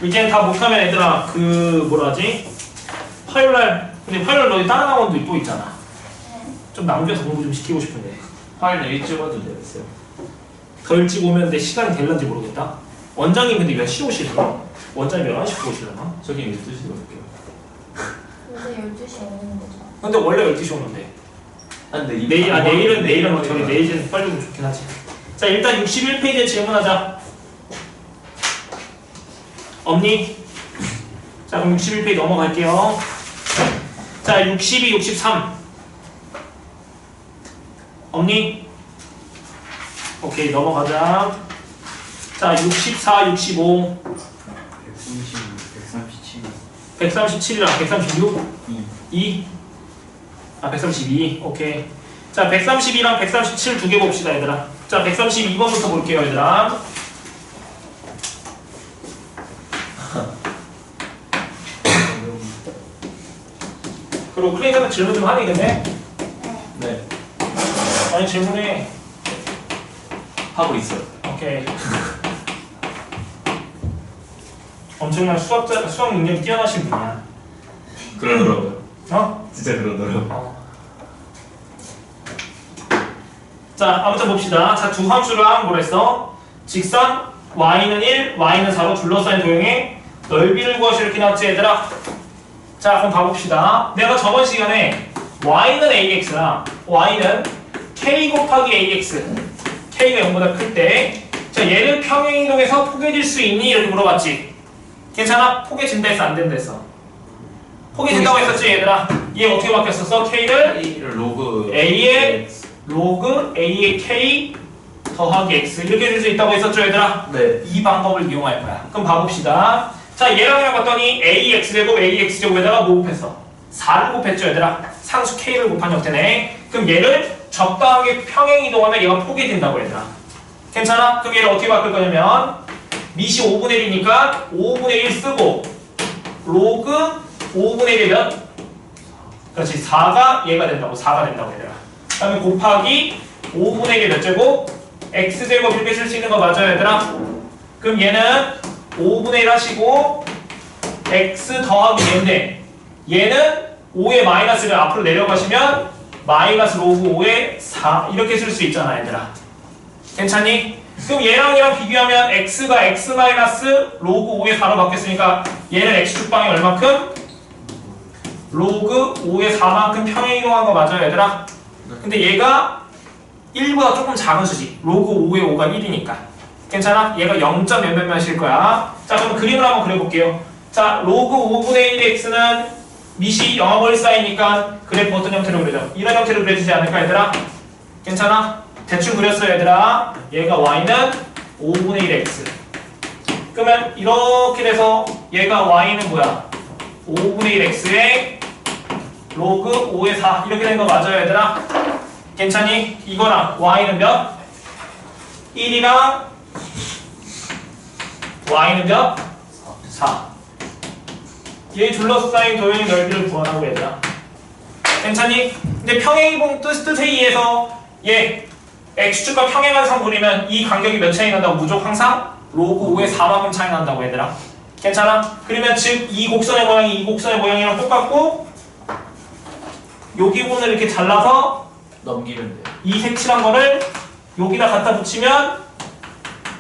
이제는 다 못하면 얘들아 그 뭐라 하지? 화요일날 근데 화요일 너희 다른 학원도 또 있잖아. 좀 남겨서 공부 좀 시키고 싶은데 화요일에 일찍 와도 되겠어요. 더 일찍 오면 내 시간이 될런지 모르겠다. 원장님 근데 몇 시 오시려나? 원장님 11시 오시려나? 저기 12시로 올게요. 근데 12시에 오는 거죠. 근데 원래 12시 오는데 근데 내일은 저기 내일은 빨리 오면 좋긴 하지. 자 일단 61페이지에 질문하자. 없니? 자 그럼 61페이지 넘어갈게요. 자 62, 63 없니? 오케이 넘어가자. 자 64, 65 136, 137 137이랑 136 2 아 132 오케이. 자 132랑 137 두 개 봅시다 얘들아. 자 132번부터 볼게요 얘들아. 그리고 클레이가 질문 좀 하니 근데? 네. 아니 질문해. 하고 있어요. 오케이. 엄청난 수학 능력이 뛰어나신 분이야. 그러더라고요. 어? 진짜 그러더라고요. 자 아무튼 봅시다. 자 두 함수랑 뭐랬어? 직선 y는 1, y는 4로 둘러싸인 도형의 넓이를 구하시 이렇게 나왔지 얘들아. 자 그럼 봐봅시다. 내가 저번 시간에 y는 ax랑 y는 k 곱하기 ax k가 0보다 클 때 자 얘를 평행이동해서 포개질 수 있니? 이렇게 물어봤지. 괜찮아? 포개진다 했어? 안 된다 했어? 포개진다고 했었지 얘들아. 얘 어떻게 바뀌었었어? k를 A를 로그 a의 로그 a의 k 더하기 x 이렇게 줄 수 있다고 했었죠 얘들아. 네. 이 방법을 이용할 거야. 그럼 봐봅시다. 자 얘랑 얘랑 봤더니 ax제곱 ax제곱에다가 뭐 곱했어? 4를 곱했죠 얘들아. 상수 k를 곱한 형태네. 그럼 얘를 적당하게 평행이동하면 얘가 포개된다고 얘들아. 괜찮아? 그럼 얘를 어떻게 바꿀 거냐면 밑이 5분의 1이니까 5분의 1 쓰고 로그 5분의 1이 몇? 그렇지 4가 얘가 된다고. 4가 된다고 얘들아. 그 다음에 곱하기 5분의 1이 몇 제곱? x제곱 이렇게 쓸 수 있는 거 맞아요 얘들아? 그럼 얘는 5분의 1 하시고 x 더하기 얘인데 얘는 5의 마이너스를 앞으로 내려가시면 마이너스 로그 5의 4 이렇게 쓸 수 있잖아 얘들아. 괜찮니? 그럼 얘랑 얘랑 비교하면 x가 x 마이너스 로그 5의 4로 바뀌었으니까 얘는 x축방이 얼마큼? 로그 5의 4만큼 평행이동한 거 맞아요 얘들아? 근데 얘가 1보다 조금 작은 수지. 로그 5의 5가 1이니까. 괜찮아? 얘가 0. 몇 몇일 거야. 자 그럼 그림을 한번 그려볼게요. 자 로그 5분의 1의 x는 밑이 0하고 1 사이니까 그래프 어떤 형태로 그려져? 이런 형태로 그려지지 않을까 얘들아? 괜찮아? 대충 그렸어요 얘들아. 얘가 y는 5분의 1 x. 그러면 이렇게 돼서 얘가 y는 뭐야? 5분의 1 x에 로그 5의 4 이렇게 된 거 맞아요 얘들아? 괜찮니? 이거랑 y는 몇? 1이랑 y는 몇? 4. 얘 둘러싸인 도형의 넓이를 구하라고 얘들아. 괜찮니? 근데 평행이동 뜻에 의해서 얘 x축과 평행한 상분이면 이 간격이 몇 차이 난다고? 무조건 항상 로그 5의 4만큼 차이 난다고 얘들아. 괜찮아? 그러면 즉 이 곡선의 모양이 이 곡선의 모양이랑 똑같고 여기 부분을 이렇게 잘라서 넘기면 돼요. 이 색칠한 거를 여기다 갖다 붙이면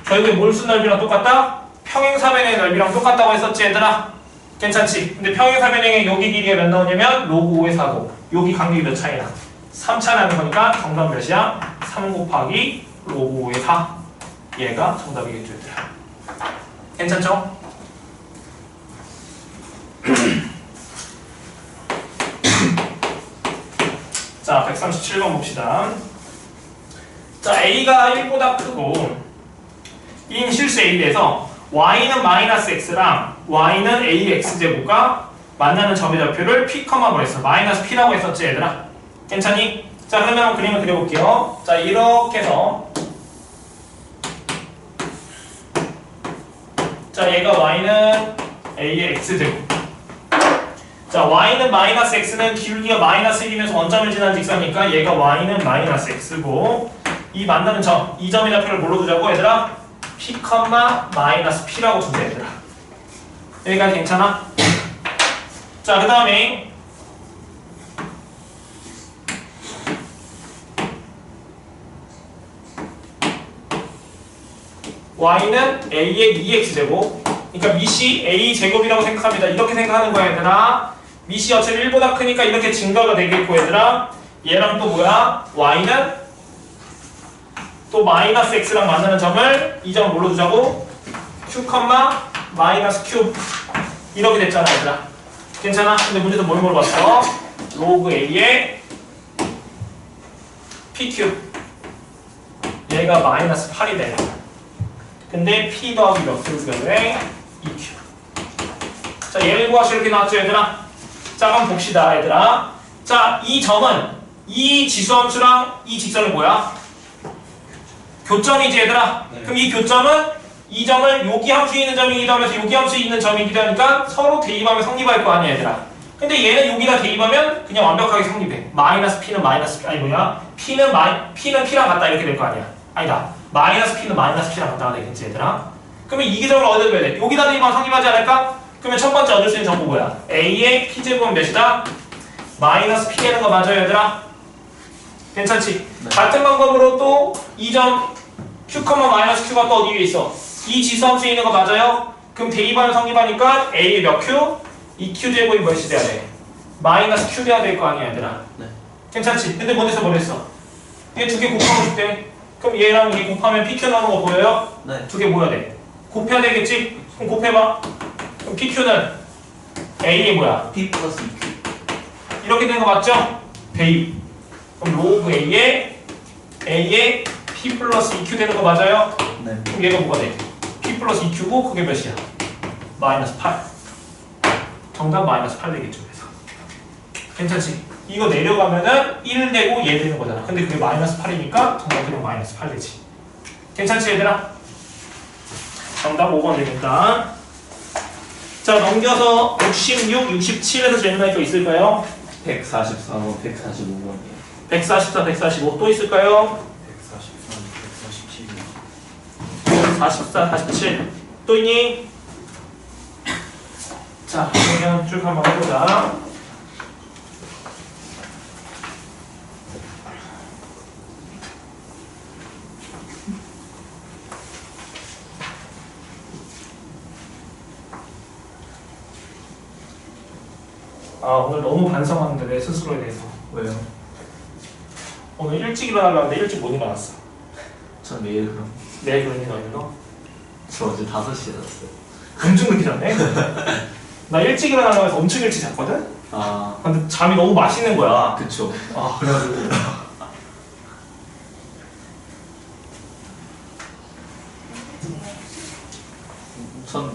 결국에 몰수 넓이랑 똑같다? 평행사변의 넓이랑 똑같다고 했었지 얘들아? 괜찮지? 근데 평행사변의 여기 길이가 몇 나오냐면 로그 5의 4고 여기 간격이 몇 차이나? 3 차이 나는 거니까 정답 몇이야? 3 곱하기 로그 5의 4 얘가 정답이겠죠 얘들아. 괜찮죠? 자 137번 봅시다. 자 A가 1보다 크고 인 실수 A에서 Y는 마이너스 X랑 Y는 AX제곱과 만나는 점의 좌표를 P, 뭐랬어? 마이너스 P라고 했었지 얘들아? 괜찮니? 자 그러면 한번 그림을 그려볼게요. 자 이렇게 해서 자 얘가 Y는 A의 X제곱. 자 y는 마이너스 x는 기울기가 마이너스 1이면서 원점을 지나는 직선이니까 얘가 y는 마이너스 x고 이 만나는 점, 이 점의 좌표를 뭘로 두자고 얘들아? p, 마이너스 p라고 두자 얘들아. 여기까지 괜찮아? 자, 그 다음에 y는 a의 2x제곱. 그러니까 미시 a제곱이라고 생각합니다. 이렇게 생각하는 거야 얘들아. 미시 어차피 1보다 크니까 이렇게 증가가 되겠고 얘들아. 얘랑 또 뭐야? y는 또 마이너스 x랑 만나는 점을 이 점을 뭘로 두자고? q, 마이너스 q 이렇게 됐잖아 얘들아. 괜찮아? 근데 문제에서 뭘 물어봤어? 로그 a의 pq 얘가 마이너스 8이 돼. 근데 p 더하기 몇 q 돼? 2q. 자, 얘를 구하시 이렇게 나왔죠 얘들아. 자, 그럼 봅시다 얘들아. 자, 이 점은 이 지수함수랑 이 직선이 뭐야? 교점이지 얘들아. 네. 그럼 이 교점은 이 점을 여기 함수에 있는 점이기도 하면서 여기 함수에 있는 점이기도 하니까 서로 대입하면 성립할 거 아니야 얘들아. 근데 얘는 여기다 대입하면 그냥 완벽하게 성립해. 마이너스 p는 마이너스 p, 아니 뭐냐? p는 p랑 같다 이렇게 될 거 아니야. 아니다. 마이너스 p는 마이너스 p랑 같다가 되겠지 얘들아. 그러면 이 기점을 얻어줘야 돼. 여기다 대입하면 성립하지 않을까? 그러면 첫 번째 얻을 수 있는 정보 뭐야? a의 p제곱은 몇이다? 마이너스 p 되는 거 맞아요 얘들아? 괜찮지? 네. 같은 방법으로 또 이 점 q, 마이너스 q가 또 어디 위에 있어? 이 지수함수에 있는 거 맞아요? 그럼 대입하면 성립하니까 a의 몇 q? 이 q제곱이 몇이 돼야 돼? 마이너스 q 돼야 될 거 아니야 얘들아. 네. 괜찮지? 근데 뭔데서 뭐랬어? 얘 두 개 곱하고 싶대. 그럼 얘랑 얘 곱하면 pq 나오는 거 보여요? 네. 두 개 뭐야 돼? 곱해야 되겠지? 그럼 곱해봐. 그럼 pq는 a의 뭐야? P 플러스 2Q. 이렇게 되는 거 맞죠? 대입. 그럼 로그 a의 p 플러스 2q 되는 거 맞아요? 네. 그럼 얘가 뭐가 돼? p 플러스 2q고 그게 몇이야? 마이너스 8. 정답 마이너스 8 되겠죠. 그래서 괜찮지? 이거 내려가면은 1 되고 얘 되는 거잖아. 근데 그게 마이너스 8이니까 정답으로 마이너스 8 되지. 괜찮지 얘들아? 정답 5번 되겠다. 자, 넘겨서 66, 67에서 질문할 거 있을까요? 144번, 145번이에요. 144, 145 또 있을까요? 143, 147. 44, 47 또 있니? 자, 그러면 쭉 한번 해보자. 아, 오늘 너무 반성하는데 내 스스로에 대해서. 왜요? 오늘 일찍 일어나려고 하는데 일찍 못 일어났어. 전 매일 그럼. 내일 그러니 너희는 너? 저 어제 5시에 잤어요. 엄청 늦게 잤네? 나 일찍 일어나려고 해서 엄청 일찍 잤거든? 아, 근데 잠이 너무 맛있는 거야. 그쵸. 아, 그래가지고. 전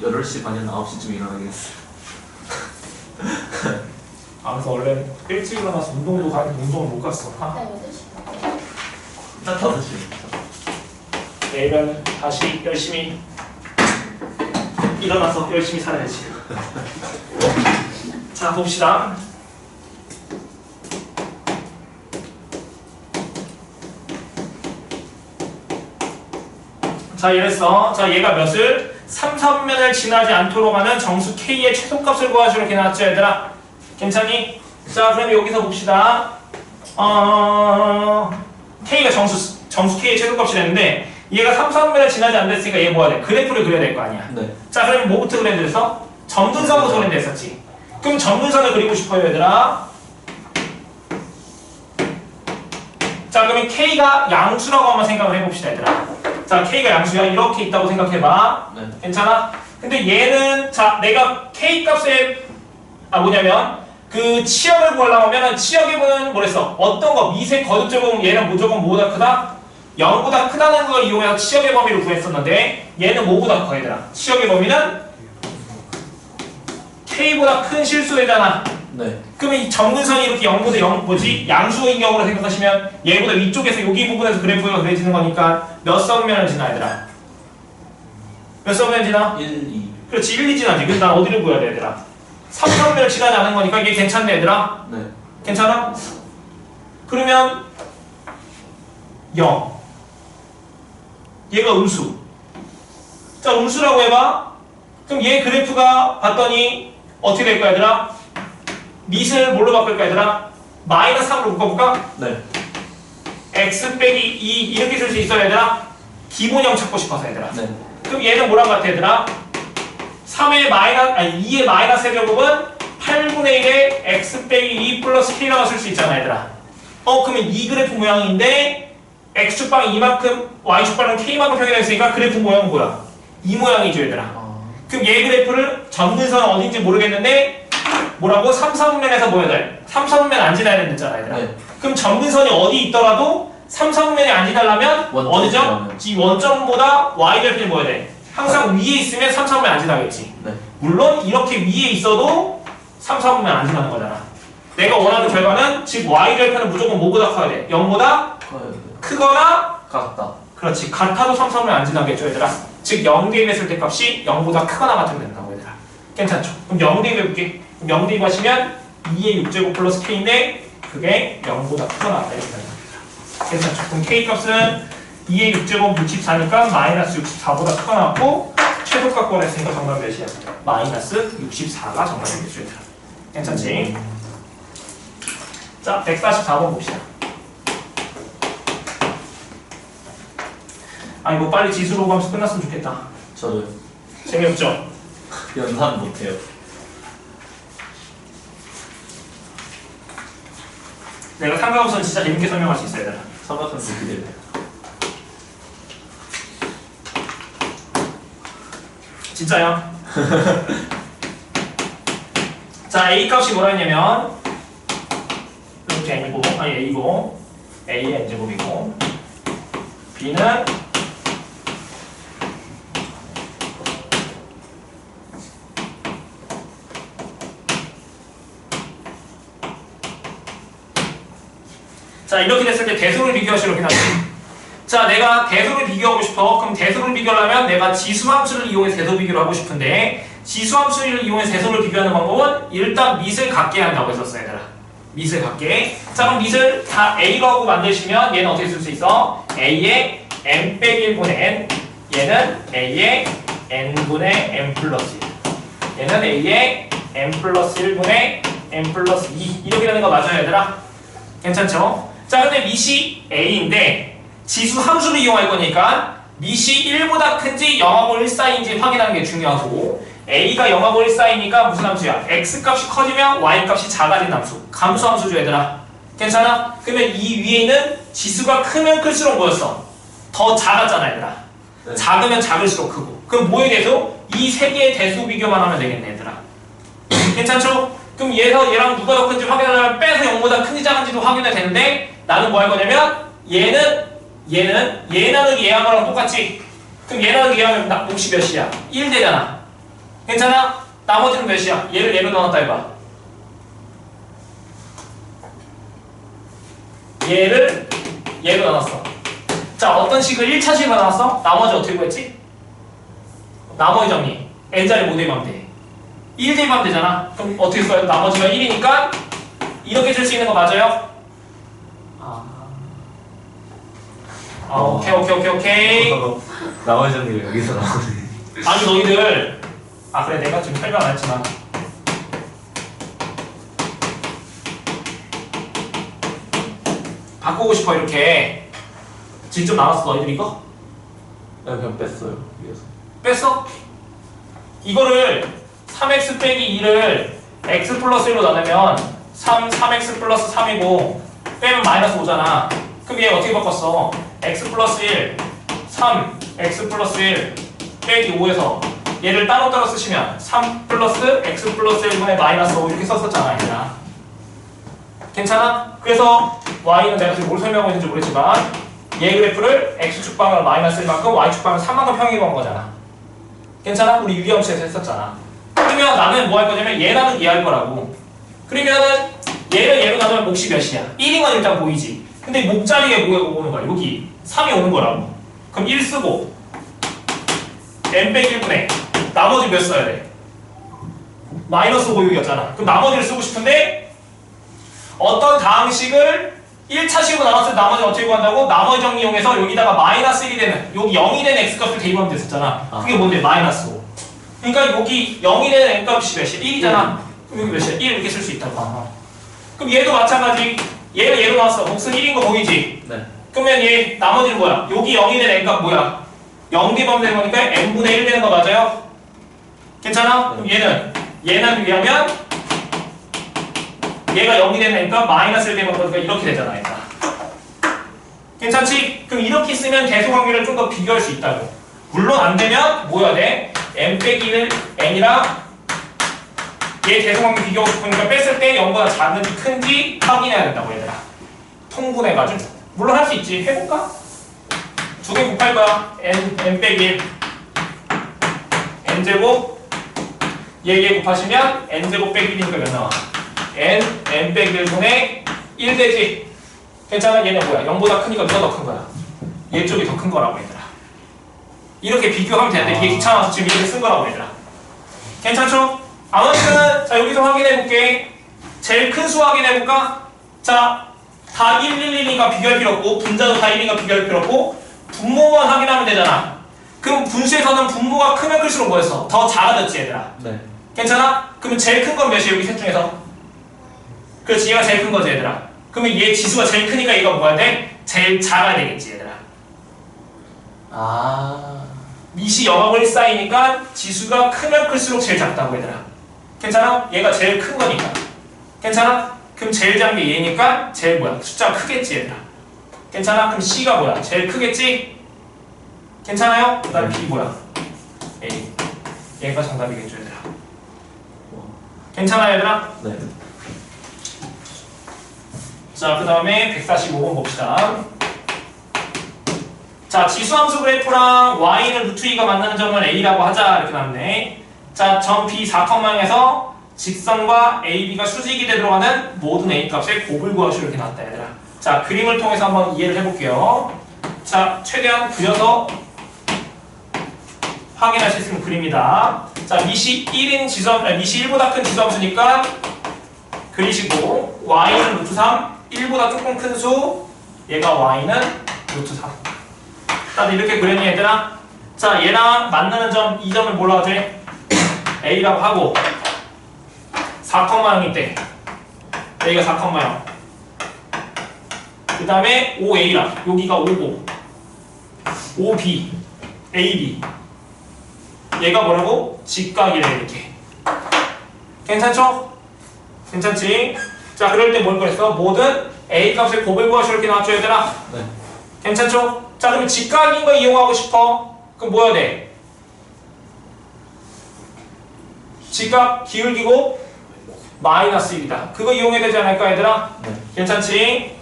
8시 반이나 9시쯤 일어나겠어요. 아, 그래서 원래 일찍 일어나서 운동도 가는데 운동을 못 갔어. 아, 나 8시. 딱 5시. 내일은 다시 열심히 일어나서 열심히 살아야지. 자, 봅시다. 자, 이랬어. 자, 얘가 몇을? 3, 3면을 지나지 않도록 하는 정수 K의 최소값을 구하시오. 이렇게 나왔죠, 얘들아? 괜찮니? 자, 그럼 여기서 봅시다. K가 정수 K의 최소값이랬는데 얘가 3, 3면을 지나지 않았으니까 얘 뭐야 돼? 그래프를 그려야 될 거 아니야. 네. 자, 그러면 뭐부터 그려야 됐어? 점근선부터 그려야 됐었지. 그럼 점근선을 그리고 싶어요, 얘들아. 자, 그러면 K가 양수라고 한번 생각을 해봅시다, 얘들아. 자, K가 양수야. 이렇게 있다고 생각해봐. 네. 괜찮아? 근데 얘는, 자, 내가 K 값에, 뭐냐면, 그 치역을 구하려고 하면, 치역의 부는 뭐랬어? 어떤 거, 미세 거듭제곱은 얘는 무조건 뭐보다 크다? 0보다 크다는 걸 이용해서 치역의 범위를 구했었는데, 얘는 뭐보다 커, 얘들아? 치역의 범위는 K보다 큰 실수되잖아. 네. 그러면 이 점근선이 이렇게 0보다 0, 양수인 경우로 생각하시면 얘보다 위쪽에서 여기 부분에서 그래프가 그려지는 거니까 몇 성면을 지나, 얘들아? 몇 성면 지나? 1, 2. 그렇지, 1, 2 지나지. 근데 난 어디를 구해야 돼, 얘들아? 3성면을 지나지 않은 거니까 이게 괜찮네, 얘들아? 네. 괜찮아? 그러면 0. 얘가 음수. 자, 음수라고 해봐. 그럼 얘 그래프가 봤더니 어떻게 될 거야 얘들아? 밑을 뭘로 바꿀 거야 얘들아? 마이너스 3으로 묶어볼까? 네. x 빼기 2 이렇게 쓸 수 있어요 얘들아? 기본형 찾고 싶어서 얘들아. 네. 그럼 얘는 뭐랑 같아 얘들아? 2의 마이너스 세제곱은 8분의 1의 x 빼기 2 플러스 k라고 쓸 수 있잖아 얘들아. 그러면 이 그래프 모양인데 x축방이 이만큼 y축방은 k만큼 표기되어 있으니까 그래프 모양은 뭐야? 이 모양이죠 얘들아. 그럼 얘 그래프를 점근선은 어딘지 모르겠는데 뭐라고? 3, 4분면에서 뭐 해야 돼? 3, 4분면 안 지나야 된댔잖아 얘들아. 네. 그럼 점근선이 어디 있더라도 3, 4분면이 안 지나려면 원점 어디죠? 지나면. 이 원점보다 y절편이 뭐야 돼? 항상 위에 있으면 3, 4분면 안 지나겠지. 네. 물론 이렇게 위에 있어도 3, 4분면 안 지나는 거잖아. 내가 원하는 결과는 즉 y절편은 무조건 뭐보다 커야 돼? 0보다 크거나 같다. 그렇지 같아도 3, 4분면 안 지나겠죠 얘들아. 즉 0 대입했을 때 값이 0보다 크거나 같으면 된다고 얘들아. 괜찮죠? 그럼 0 대입해볼게. 그럼 0 대입하시면 2의 6제곱 플러스 k인데 그게 0보다 크거나 같다 이렇게 된다. 괜찮죠? 그럼 k 값은 2의 6제곱 64니까 마이너스 64보다 크거나 같고 최소값 구원했으니까 정답 몇이야? 마이너스 64가 정답이겠죠 얘들아. 괜찮지? 자 144번 봅시다. 아니 뭐 빨리 지수로 가면서 끝났으면 좋겠다. 저도요. 재미없죠? 연산 못해요. 내가 삼각함수는 진짜 재밌게 설명할 수 있어야 되나? 삼각함수 기대돼요. 진짜요? 자 A 값이 뭐라 했냐면 이렇게 n이고 아니 a고 a의 n제곱이고 b는 자 이렇게 됐을 때 대수를 비교하시러 이렇게 나지. 자 내가 대수를 비교하고 싶어. 그럼 대수를 비교하려면 내가 지수함수를 이용해서 대수 비교를 하고 싶은데 지수함수를 이용해서 대수를 비교하는 방법은 일단 밑을 같게 한다고 했었어 얘들아. 밑을 같게. 자 그럼 밑을 다 a로 하고 만드시면 얘는 어떻게 쓸 수 있어? a의 n 빼기 1분의 n 얘는 a의 n분의 n 플러스 1 얘는 a의 n 플러스 1분의 n 플러스 2 이렇게 되는 거 맞아요 얘들아? 괜찮죠? 자 근데 밑이 a인데 지수 함수를 이용할 거니까 밑이 1보다 큰지 0하고 1 사이인지 확인하는 게 중요하고 a가 0하고 1 사이니까 무슨 함수야? x값이 커지면 y값이 작아진 함수 감수 함수죠 얘들아. 괜찮아? 그러면 이 위에 있는 지수가 크면 클수록 뭐였어? 더 작았잖아 얘들아. 네. 작으면 작을수록 크고 그럼 뭐에 대해서? 이 세 개의 대수 비교만 하면 되겠네 얘들아. 괜찮죠? 그럼 얘랑 누가 더 큰지 확인하려면 빼서 0보다 큰지 작은지도 확인해야 되는데 나는 뭐 할 거냐면 얘 나누기 얘하고랑 똑같지? 그럼 얘 나누기 얘하면 몫이 몇이야? 1 되잖아. 괜찮아? 나머지는 몇이야? 얘를 얘로 나눴다 해봐. 얘를 얘로 나눴어. 자 어떤 식을 1차식으로 나눴어? 나머지 어떻게 구했지? 나머지 정리 n자리 뭐 대입하면 돼? 1 대입하면 되잖아. 그럼 어떻게 써요? 나머지가 1이니까 이렇게 쓸 수 있는 거 맞아요? 오케이. 나머지 정리가 여기서 나오네. 아니 너희들 그래 내가 지금 설명 안 했지만 바꾸고 싶어 이렇게 직접 나왔어 너희들 이거? 그냥 뺐어요. 위에서. 뺐어? 이거를 3x 빼기 2를 x 플러스 1로 나누면 3x 플러스 3이고 빼면 마이너스 5잖아. 그럼 얘 어떻게 바꿨어? x 플러스 1, 3, x 플러스 1 빼기 5에서 얘를 따로따로 쓰시면 3 플러스 x 플러스 1분의 마이너스 5 이렇게 썼었잖아 얘들아. 괜찮아? 그래서 y는 내가 지금 뭘 설명하고 있는지 모르겠지만 얘 그래프를 x축방을 마이너스 1만큼 y축방을 3만큼 평행해 본 거잖아. 괜찮아? 우리 유리함수에서 했었잖아. 그러면 나는 뭐 할 거냐면 얘 나누기 얘 할 거라고. 그러면은 얘를 얘로 나누면 몫이 몇이야? 1인 건 일단 보이지. 근데 목자리에 뭐가 오는 거야? 여기 3이 오는 거라고. 그럼 1 쓰고 n 빼기 1분의 나머지 몇 써야 돼? 마이너스 5여기였잖아. 그럼 나머지를 쓰고 싶은데 어떤 다항식을 1차식으로 나눴을 때 나머지 어떻게 구한다고? 나머지 정리 이용해서 여기다가 마이너스 1이 되는 여기 0이 되는 x값을 대입하면 됐었잖아. 그게 뭔데? 마이너스 5. 그러니까 여기 0이 되는 n값이 몇이야? 1이잖아. 그럼 여기 몇이야? 1 이렇게 쓸 수 있다고. 그럼 얘도 마찬가지. 얘가 얘로 나왔어. 몫은 1인 거 보이지? 네. 그러면 얘 나머지는 뭐야? 여기 0이 되는 n값 뭐야? 0 대보면 되는 거니까 n분의 1 되는 거 맞아요? 괜찮아? 그럼 얘는 위하면 얘가 0이 되는 n값 마이너스 1 되는 거니까 이렇게 되잖아. 얘가. 괜찮지? 그럼 이렇게 쓰면 대소관계를 좀 더 비교할 수 있다고. 물론 안 되면 뭐 해야 돼? n 빼기 1 n이랑 얘 대소관계 비교하고 싶으니까 뺐을 때 0보다 작은지 큰지 확인해야 된다고 얘들아. 통분해가지고. 물론 할 수 있지. 해볼까? 두 개 곱할 거야. n 빼기 1 n제곱 얘 곱하시면 n제곱 빼기 1이니까 몇 나와? n 빼기 1분의 1 되지. 괜찮아? 얘는 뭐야? 0보다 크니까 누가 더 큰 거야? 얘 쪽이 더 큰 거라고 얘들아. 이렇게 비교하면 되는데 이게 귀찮아서 지금 이렇게 쓴 거라고 얘들아. 괜찮죠? 아무튼 자 여기서 확인해 볼게. 제일 큰 수 확인해 볼까? 자, 다 1, 1, 1이니까 비교할 필요 없고 분자도 다 1이니까 비교할 필요 없고 분모만 확인하면 되잖아. 그럼 분수에서는 분모가 크면 클수록 뭐였어? 더 작아졌지 얘들아. 네. 괜찮아? 그러면 제일 큰 건 몇이야 여기 셋 중에서? 그렇지, 얘가 제일 큰 거지 얘들아. 그러면 얘 지수가 제일 크니까 얘가 뭐가 돼? 제일 작아야 되겠지 얘들아. 아. 밑이 0하고 1 사이니까 지수가 크면 클수록 제일 작다고 얘들아. 괜찮아? 얘가 제일 큰 거니까. 괜찮아? 그럼 제일 작은 게 얘니까 제일 뭐야? 숫자가 크겠지 얘들아. 괜찮아? 그럼 C가 뭐야? 제일 크겠지? 괜찮아요? 그 다음에 B 뭐야? A. 얘가 정답이겠죠 얘들아. 괜찮아요 얘들아? 네. 자, 그 다음에 145번 봅시다. 자, 지수함수 그래프랑 y는 루트 2가 만나는 점을 a라고 하자 이렇게 나왔네. 자, 점 B 4,0에서 직선과 AB가 수직이 들어가는 모든 A 값의 곱을 구하시오 이렇게 나왔다 얘들아. 자, 그림을 통해서 한번 이해를 해볼게요. 자, 최대한 그려서 확인하실 수 있는 그림이다. 자, 밑이 1인 지수함, 밑이 1보다 큰 지수함수니까 그리시고 y는 루트 3, 1보다 조금 큰 수, 얘가 y는 루트 3. 다들 이렇게 그렸니 얘들아? 자, 얘랑 만나는 점, 이 점을 뭐라고 하지? A라고 하고 4,0이 때 A가 4,0. 그 다음에 OA랑 여기가 5고 OB, AB 얘가 뭐라고? 직각이래 이렇게. 괜찮죠? 괜찮지? 자, 그럴 때 뭘 그랬어? 모든 A 값의 곱을 구하시오 이렇게 나왔죠 얘들아? 네. 괜찮죠? 자, 그럼 직각인 거 이용하고 싶어. 그럼 뭐 해야 돼? 직각 기울기고 마이너스 1이다. 그거 이용해야 되지 않을까 얘들아? 네. 괜찮지?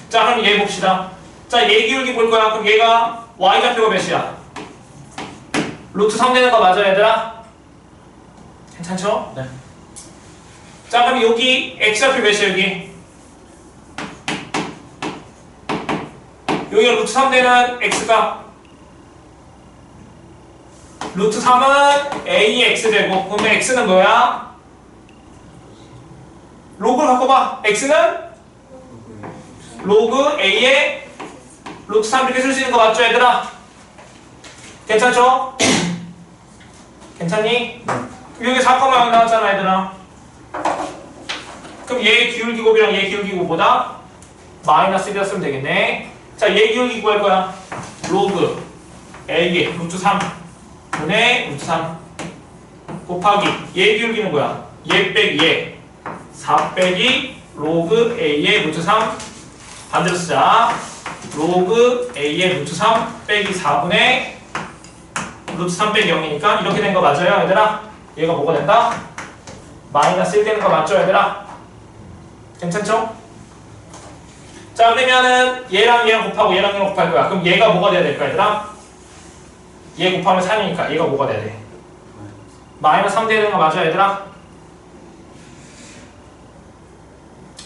자, 그럼 얘 봅시다. 자, 얘 기울기 볼 거야. 그럼 얘가 y좌표가 몇이야? 루트 3 되는 거 맞아 얘들아? 괜찮죠? 네. 자, 그럼 여기 x좌표 몇이야 여기? 여기가 루트 3 되는 x가 루트 3은 ax 되고 그러면 x는 뭐야? 로그를 바꿔봐. x는 로그 a의 루트 3 이렇게 쓸 수 있는 거 맞죠 얘들아? 괜찮죠? 괜찮니? 여기 4,0 나왔잖아 얘들아. 그럼 얘 기울기 곱이랑 얘 기울기 곱보다 마이너스 1이라 쓰면 되겠네. 자, 얘 기울기 구할 거야. 로그 A의 루트 3 분의 루트 3 곱하기 얘 기울기는 뭐야? 얘 빼기 얘 4 빼기 로그 A의 루트 3 반대로 쓰자. 로그 A의 루트 3 빼기 4분의 루트 3 빼기 0이니까 이렇게 된 거 맞아요 얘들아? 얘가 뭐가 된다? 마이너스 1 되는 거 맞죠 얘들아? 괜찮죠? 자, 그러면은 얘랑 얘랑 곱하고 얘랑 얘랑 곱할 거야. 그럼 얘가 뭐가 돼야 될까 얘들아? 얘 곱하면 3이니까 얘가 뭐가 돼야 돼? 마이너스 3 되는 거 맞아 얘들아?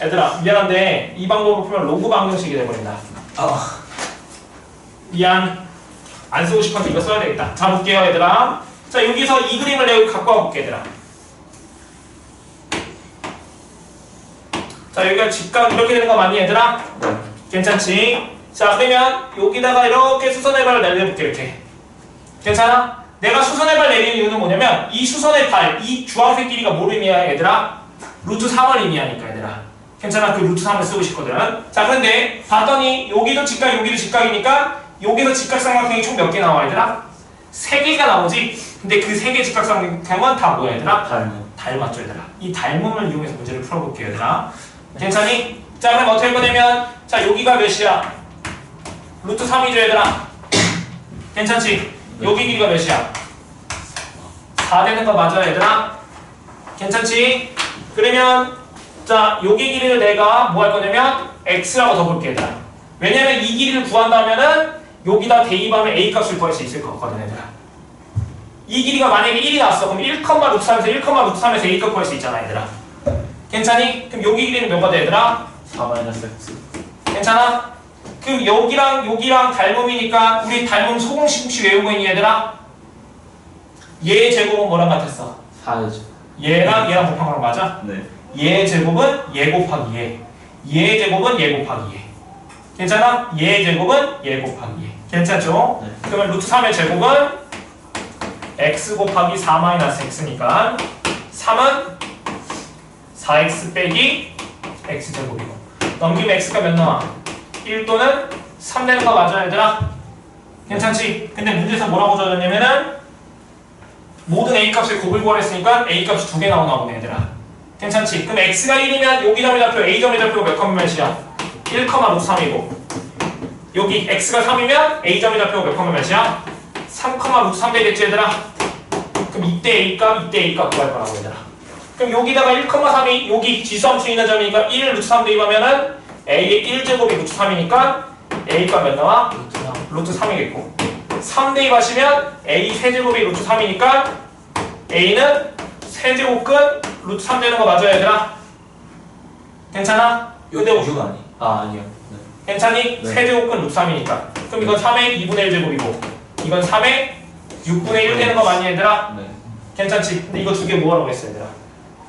얘들아 미안한데 이 방법을 풀면 로그 방정식이 돼버린다. 미안. 안 쓰고 싶어서 이거 써야 되겠다. 자, 볼게요 얘들아. 자, 여기서 이 그림을 내가 갖고 와볼게 얘들아. 자, 여기가 직각 이렇게 되는 거 맞니 얘들아? 네. 괜찮지? 자, 그러면 여기다가 이렇게 수선해발을 날려볼게 이렇게. 괜찮아? 내가 수선의 발 내리는 이유는 뭐냐면 이 수선의 발, 이 주황색 길이가 뭘 의미해 얘들아? 루트 3을 의미하니까 얘들아. 괜찮아? 그 루트 3을 쓰고 싶거든. 자 그런데 봤더니 여기도 직각 여기도 직각이니까 여기서 직각삼각형이 총 몇 개 나와 얘들아? 3개가 나오지? 근데 그 3개 직각삼각형은 다 뭐야 얘들아? 닮았죠 얘들아. 이 닮음을 이용해서 문제를 풀어볼게요 얘들아. 괜찮니? 자 그럼 어떻게 보내면 자 여기가 몇이야? 루트 3이죠 얘들아. 괜찮지? 여기 길이가 몇이야? 4 되는 거 맞아 얘들아? 괜찮지? 그러면 자 여기 길이를 내가 뭐 할 거냐면 x라고 더 볼게 얘들아. 왜냐면 이 길이를 구한다면은 여기다 대입하면 a 값을 구할 수 있을 것 같거든 얘들아. 이 길이가 만약에 1이 나왔어. 그럼 1, 루트 3에서 1, 루트 3에서 a 값 구할 수 있잖아 얘들아. 괜찮니? 그럼 여기 길이는 몇가 돼 얘들아? 4-x. 괜찮아? 그럼 여기랑 닮음이니까 우리 닮음 소공식 혹시 외우고 있니 얘들아? 얘 제곱은 뭐랑 같았어? 4죠. 얘랑 곱한 거랑 맞아? 네. 얘 제곱은 얘 곱하기 얘 제곱은 얘 곱하기 얘. 괜찮아? 얘 제곱은 얘 곱하기 얘. 괜찮죠? 네. 그러면 루트 3의 제곱은 x 곱하기 4-x니까 3은 4x 빼기 x제곱이고 넘기면 x가 몇 나와? 1 또는 3 되는 거 맞아 얘들아? 괜찮지? 근데 문제에서 뭐라고 줘줬냐면은 모든 a 값을 곱을 구하랬으니까 a 값이 2개 나오나 보네 얘들아. 괜찮지? 그럼 x가 1이면 여기 점의 좌표 a 점의 좌표가 몇 컴마 몇이야? 1, 루트 3이고 여기 x가 3이면 a 점의 좌표가 몇 컴마 몇이야? 3, 루트 3 되겠지 얘들아? 그럼 이때 a 값 구할 거라고 얘들아. 그럼 여기다가 1, 3이 여기 지수함수 있는 점이니까 1, 루트 3 대입하면은 a의 1제곱이 루트 3이니까 a 값 몇 나와? 루트 3이겠고 3 대입하시면 a 세제곱이 루트 3이니까 a는 세제곱근 루트 3 되는 거 맞아요 얘들아? 괜찮아? 근데 6 아니? 아니요. 네. 괜찮니? 네. 세제곱근 루트 3이니까 그럼 이건 3의 2분의 1 제곱이고 이건 3의 6분의 1 되는 거 맞니 얘들아? 네. 괜찮지? 근데 이거 두 개 뭐하라고 했어 얘들아?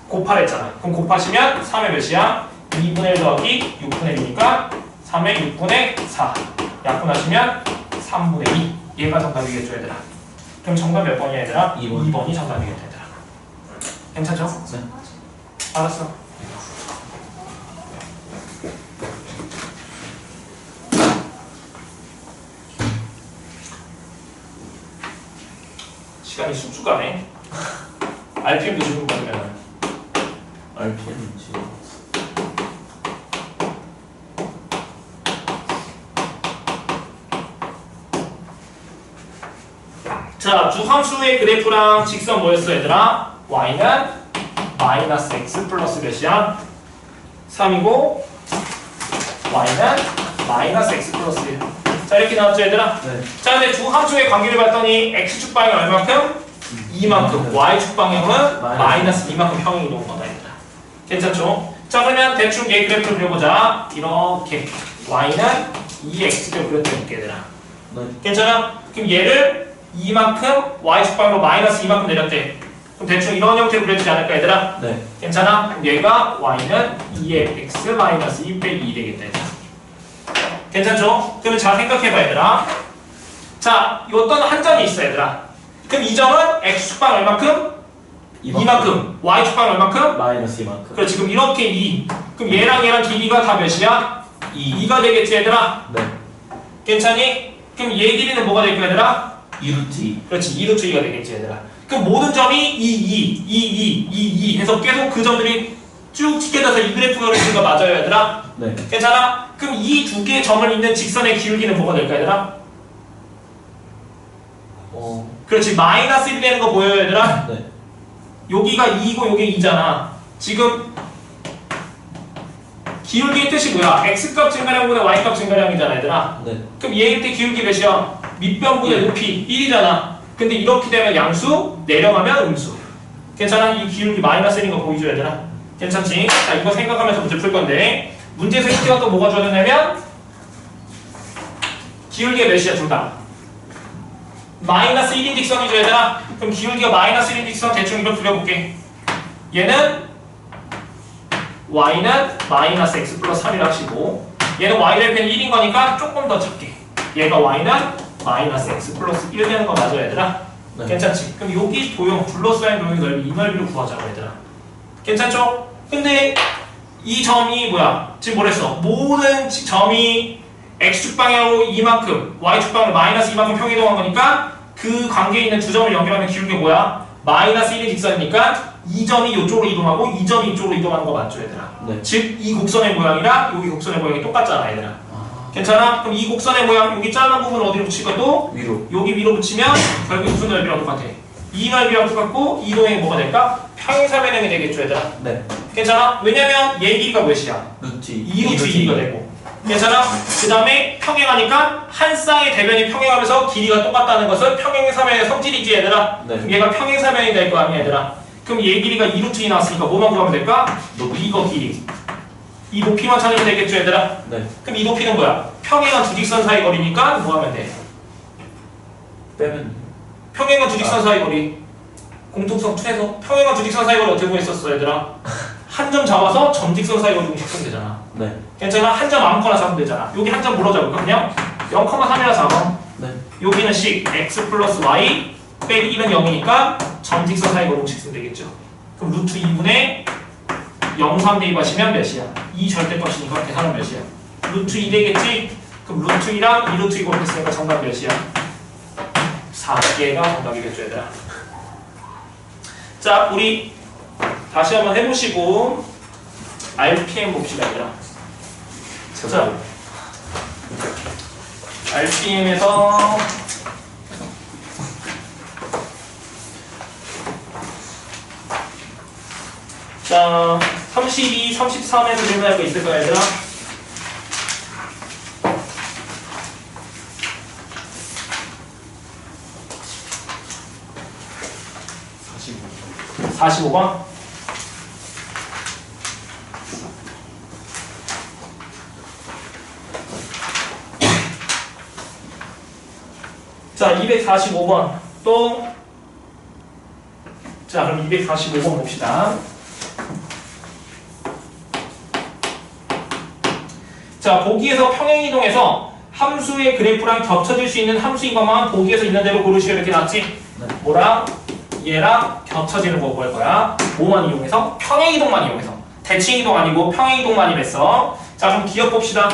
곱하랬잖아. 그럼 곱하시면 3의 몇이야? 2분의 1 더하기 6분의 1이니까 3의 6분의 4 약분하시면 3분의 2 얘가 정답이겠죠 얘들아. 그럼 정답 몇 번이야 얘들아? 2번. 2번이 정답이겠다 얘들아. 괜찮죠? 네. 알았어. 시간이 쑥쑥 가네. RPM도 지금 받으면 RPM인지. 자, 주함수의 그래프랑 직선 뭐였어 얘들아? y는 마이너스 x 플러스 몇이야? 3이고 y는 마이너스 x 플러스 1. 자 이렇게 나왔죠 얘들아? 네. 자 근데 두 함수의 관계를 봤더니 x축 방향 얼마큼? 2만큼 y축 방향은 마이너스 2만큼 평행이 놓은 거다 얘들아. 괜찮죠? 자 그러면 대충 얘 그래프를 그려보자. 이렇게 y는 2x를 그렸다니까 얘들아. 네. 괜찮아? 그럼 얘를 2만큼 y축 방향으로 마이너스 2만큼 내렸대. 그럼 대충 이런 형태로 그려지지 않을까 얘들아? 네. 괜찮아? 그럼 얘가 y는 2의 x 마이너스 2 빼기 2 되겠다 얘들아. 괜찮죠? 그러면 잘 생각해봐 얘들아. 자, 어떤 한 점이 있어 얘들아. 그럼 이 점은 x축방 얼마큼? 2만큼. y축방 얼마큼? 마이너스 2만큼. 그래 지금 이렇게 2. 그럼 얘랑 길이가 다 몇이야? 2가 되겠지 얘들아. 네. 괜찮니? 그럼 얘 길이는 뭐가 될 거야 얘들아? 2루트 2. 그렇지 2루트 2가 되겠지 얘들아. 그럼 모든 점이 2 해서 계속 그 점들이 쭉 지켜져서 이 그래프가 그리는 거 맞아요 얘들아? 네. 괜찮아? 그럼 이 두 개의 점을 잇는 직선의 기울기는 뭐가 될까 얘들아? 그렇지 마이너스 1이 되는 거 보여요 얘들아? 네. 여기가 2이고 여기 2잖아. 지금 기울기의 뜻이 뭐야? x값 증가량분의 y값 증가량이잖아 얘들아. 네. 그럼 얘일 때 기울기 몇이야? 밑변분의 높이 1이잖아. 근데 이렇게 되면 양수, 내려가면 음수. 괜찮아? 이 기울기 마이너스 1인 거 보이죠 얘들아? 괜찮지? 자 이거 생각하면서 문제 풀 건데 문제에서 힌트가 또 뭐가 주어졌냐면 기울기가 몇이야 둘 다? 마이너스 1인 직선이죠 얘들아? 그럼 기울기가 마이너스 1인 직선 대충 이렇게 그려볼게. 얘는 y는 마이너스 x 플러스 3이라 하시고 얘는 y를 펜 1인 거니까 조금 더 작게 얘가 y는 마이너스 x 플러스 1 되는 거 맞아 얘들아? 네. 괜찮지? 그럼 여기 도형 둘러싸인 도형의 넓이 이 넓이를 구하자고 얘들아. 괜찮죠? 근데 이 점이 뭐야? 지금 뭐랬어? 모든 점이 x축 방향으로 이만큼 y축 방향으로 마이너스 이만큼 평이동한 거니까 그 관계에 있는 두 점을 연결하는 기울기 뭐야? 마이너스 1의 직선이니까 이 점이 이쪽으로 이동하고 이 점이 이쪽으로 이동하는 거 맞죠 얘들아? 네. 즉 이 곡선의 모양이랑 여기 곡선의 모양이 똑같잖아 얘들아. 아, 괜찮아? 그럼 이 곡선의 모양 여기 잘난 부분을 어디로 붙일 거도? 위로. 여기 위로 붙이면 결국 무슨 넓이랑 똑같아? 이 넓이랑 똑같고 이 동행이 뭐가 될까? 평행사변형이 되겠죠 얘들아? 네. 괜찮아? 왜냐면 얘 길이가 몇이야? 루트 2루트 2가 되고 괜찮아? 그 다음에 평행하니까 한 쌍의 대변이 평행하면서 길이가 똑같다는 것은 평행사변의 성질이지 얘들아? 네. 그럼 얘가 평행사변이 될 거 아니야 얘들아? 그럼 얘 길이가 2루트 2 나왔으니까 뭐만 구하면 될까? 이거 길이 이 높이만 찾으면 되겠죠 얘들아? 네. 그럼 이 높이는 뭐야? 평행한 두 직선 사이 거리니까 뭐 하면 돼? 빼면 평행한 두 직선 사이 거리 공통성 2에서 평행한 두 직선 사이 거리 어떻게 구했었어 얘들아? 한 점 잡아서 점직선 사이 거리 공식하면 되잖아. 네. 괜찮아? 한 점 아무거나 잡으면 되잖아. 여기 한 점 물어 잡을까? 그냥 0,3이라 잡아. 네. 여기는 식 x 플러스 y 빼기 1은 0이니까 점직선 사이 거리 공식 쓰면 되겠죠. 그럼 루트 2분의 0,3 대입하시면 몇이야? 2 절대값이니까 계산은 몇이야? 루트 2 되겠지? 그럼 루트 2랑 2 루트 2 곱했으니까 정답 몇이야? 4개가 정답이겠죠 얘들아. 자 우리 다시 한번 해보시고 RPM 봅시다 얘들아. 자 RPM에서 자 32, 33에서 질문할 거 있을까요 얘들아? 사십오. 45번? 자 245번 또 자 그럼 245번 봅시다. 자 보기에서 평행이동해서 함수의 그래프랑 겹쳐질 수 있는 함수인 것만 보기에서 있는 대로 고르시오 이렇게 나왔지? 네. 뭐랑 얘랑 겹쳐지는 거 구할 거야. 뭐만 이용해서? 평행이동만 이용해서. 대칭이동 아니고 평행이동만 이랬어. 자 그럼 기억 봅시다.